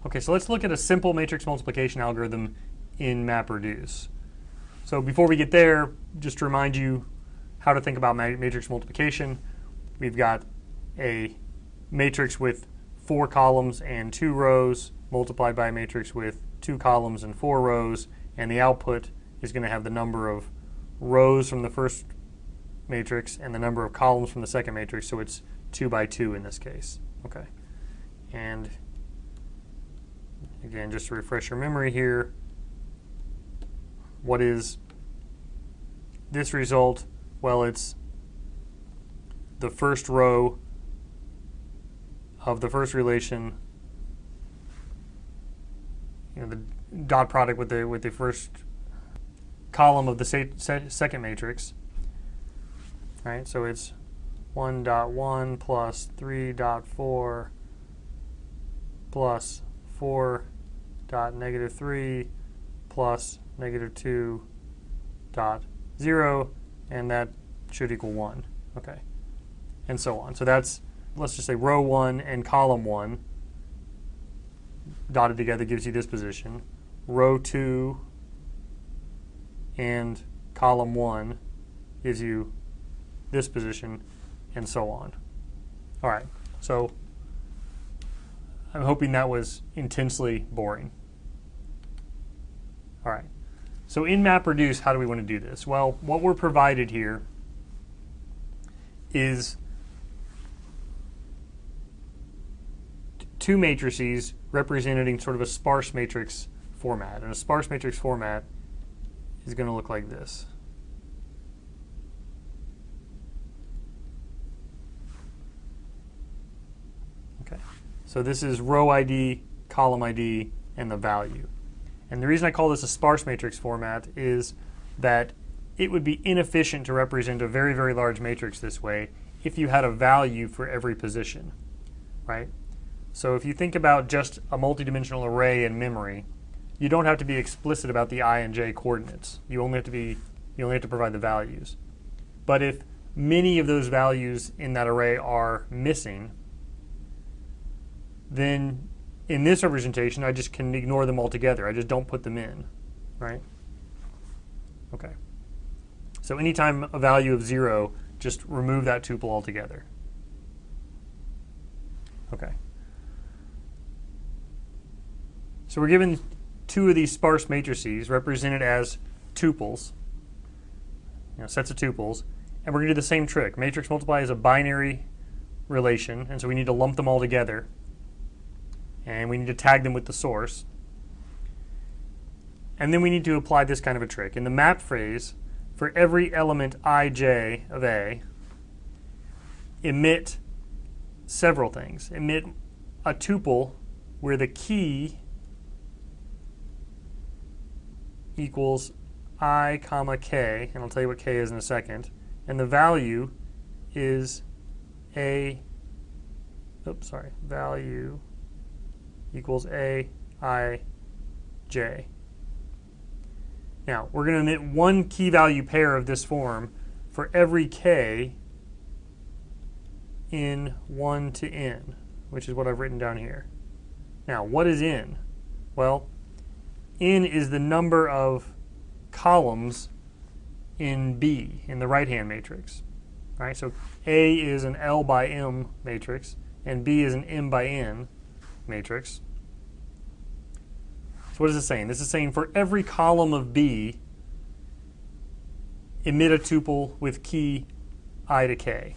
Okay, so let's look at a simple matrix multiplication algorithm in MapReduce. So before we get there, just to remind you how to think about matrix multiplication, we've got a matrix with 4 columns and 2 rows multiplied by a matrix with 2 columns and 4 rows, and the output is going to have the number of rows from the first matrix and the number of columns from the second matrix, so it's 2 by 2 in this case. Okay, and again, just to refresh your memory here, what is this result? Well, it's the first row of the first relation, the dot product with the first column of the second matrix. Right, so it's 1.1 plus 3.4 plus 4.-3 plus -2.0, and that should equal 1. Okay, and so on. So that's, let's just say row 1 and column 1 dotted together gives you this position. Row 2 and column 1 gives you this position, and so on. All right, so I'm hoping that was intensely boring. All right, so in MapReduce, how do we want to do this? Well, what we're provided here is 2 matrices representing sort of a sparse matrix format, and a sparse matrix format is going to look like this. So this is row ID, column ID, and the value. And the reason I call this a sparse matrix format is that it would be inefficient to represent a very, very large matrix this way if you had a value for every position, right? So if you think about just a multidimensional array in memory, you don't have to be explicit about the I and j coordinates. You only have to provide the values. But if many of those values in that array are missing, then in this representation, I just can ignore them altogether. I just don't put them in, right? Okay. So anytime a value of 0, just remove that tuple altogether. Okay. So we're given 2 of these sparse matrices represented as tuples, sets of tuples, and we're going to do the same trick. Matrix multiply is a binary relation, and so we need to lump them all together. And we need to tag them with the source. And then we need to apply this kind of a trick. In the map phrase, for every element ij of A, emit several things. Emit a tuple where the key equals I comma k, and I'll tell you what k is in a second, and the value is value equals A, I, j. Now, we're going to emit one key value pair of this form for every k in 1 to n, which is what I've written down here. Now, what is n? Well, n is the number of columns in B, in the right-hand matrix. All right, so A is an L by M matrix, and B is an M by N matrix. So what is this saying? This is saying for every column of B, emit a tuple with key I to k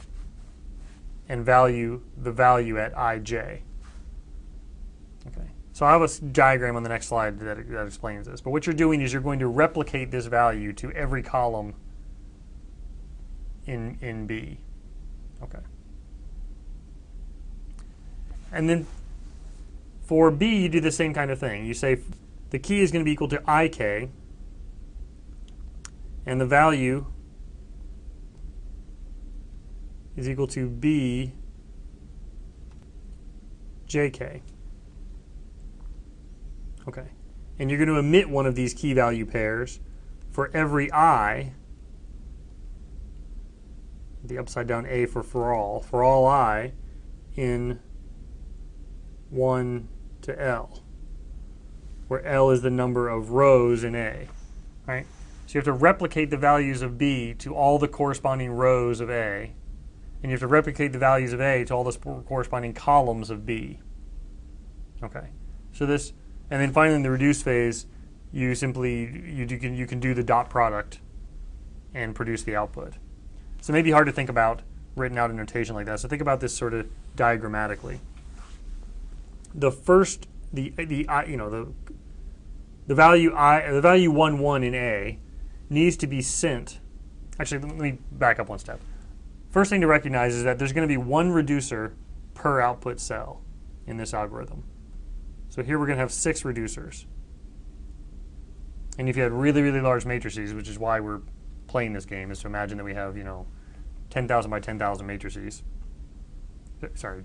and the value at ij. Okay. So I have a diagram on the next slide that explains this. But what you're doing is you're going to replicate this value to every column in B. Okay. And then for B, you do the same kind of thing. You say the key is going to be equal to ik, and the value is equal to b jk. Okay. And you're going to emit one of these key value pairs for every I, the upside down A for all I in 1 to L. where L is the number of rows in A, right? So you have to replicate the values of B to all the corresponding rows of A, and you have to replicate the values of A to all the corresponding columns of B. Okay, so this, and then finally in the reduce phase, you can do the dot product and produce the output. So it may be hard to think about written out in notation like that. So think about this sort of diagrammatically. The first, the value 1 1 in A needs to be sent. Actually, let me back up one step. First thing to recognize is that there's going to be one reducer per output cell in this algorithm. So here we're going to have 6 reducers. And if you had really, really large matrices, which is why we're playing this game, is to imagine that we have, 10,000 by 10,000 matrices. Sorry,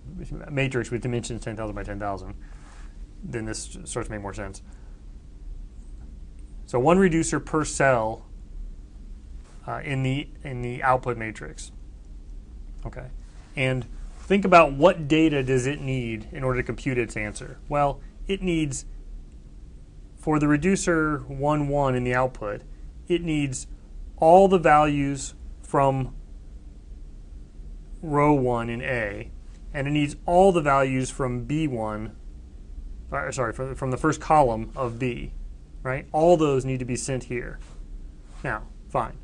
matrix with dimensions 10,000 by 10,000. Then this starts to make more sense. So one reducer per cell in the output matrix. Okay, and think about what data does it need in order to compute its answer. Well, it needs, for the reducer 1 1 in the output, it needs all the values from row 1 in A, and it needs all the values from B1, from the first column of B, right? All those need to be sent here. Now, fine.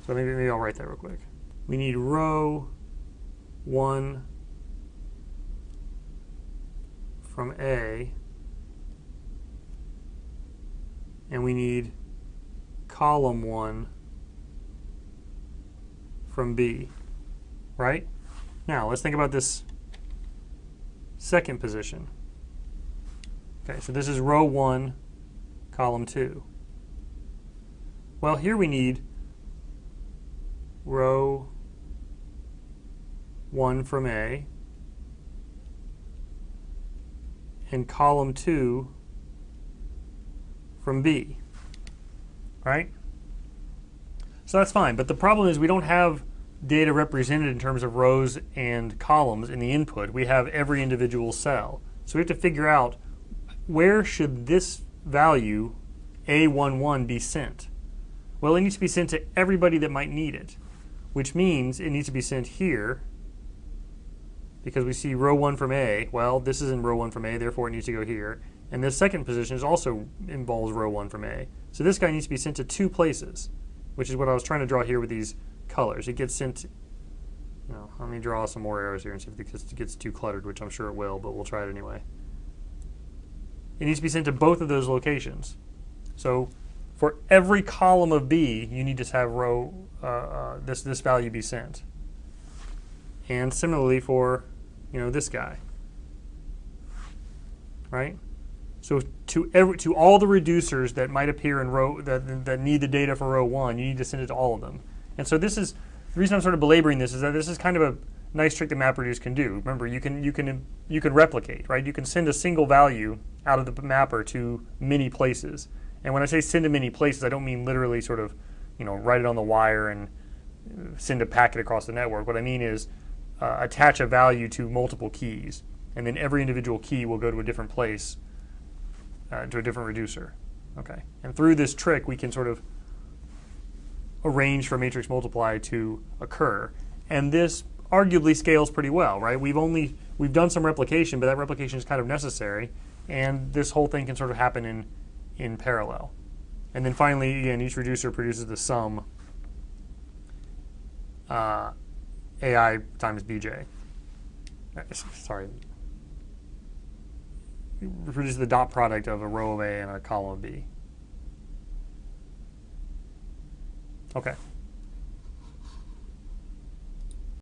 So maybe I'll write that real quick. We need row 1 from A, and we need column 1 from B, right? Now, let's think about this second position. Okay, so this is row 1, column 2. Well, here we need row 1 from A and column 2 from B, right? So that's fine, but the problem is we don't have data represented in terms of rows and columns in the input. We have every individual cell. So we have to figure out where should this value, A11, be sent? Well, it needs to be sent to everybody that might need it, which means it needs to be sent here because we see row 1 from A. Well, this is in row 1 from A, therefore it needs to go here. And this second position also involves row 1 from A. So this guy needs to be sent to 2 places, which is what I was trying to draw here with these colors. It gets sent, let me draw some more arrows here and see if it gets too cluttered, which I'm sure it will, but we'll try it anyway. It needs to be sent to both of those locations. So for every column of B, you need to have row this value be sent. And similarly for this guy, right? So to all the reducers that might appear in row that need the data for row 1, you need to send it to all of them. And so this is the reason I'm sort of belaboring this, is that this is kind of a nice trick that MapReduce can do. Remember, you can replicate, right? You can send a single value out of the mapper to many places. And when I say send to many places, I don't mean literally sort of write it on the wire and send a packet across the network. What I mean is attach a value to multiple keys, and then every individual key will go to a different place, to a different reducer. Okay, and through this trick, we can sort of arrange for matrix multiply to occur, and this arguably scales pretty well, right? We've done some replication, but that replication is kind of necessary, and this whole thing can sort of happen in parallel. And then finally, again, each reducer produces the sum AI times BJ. Sorry. It produces the dot product of a row of A and a column of B. Okay.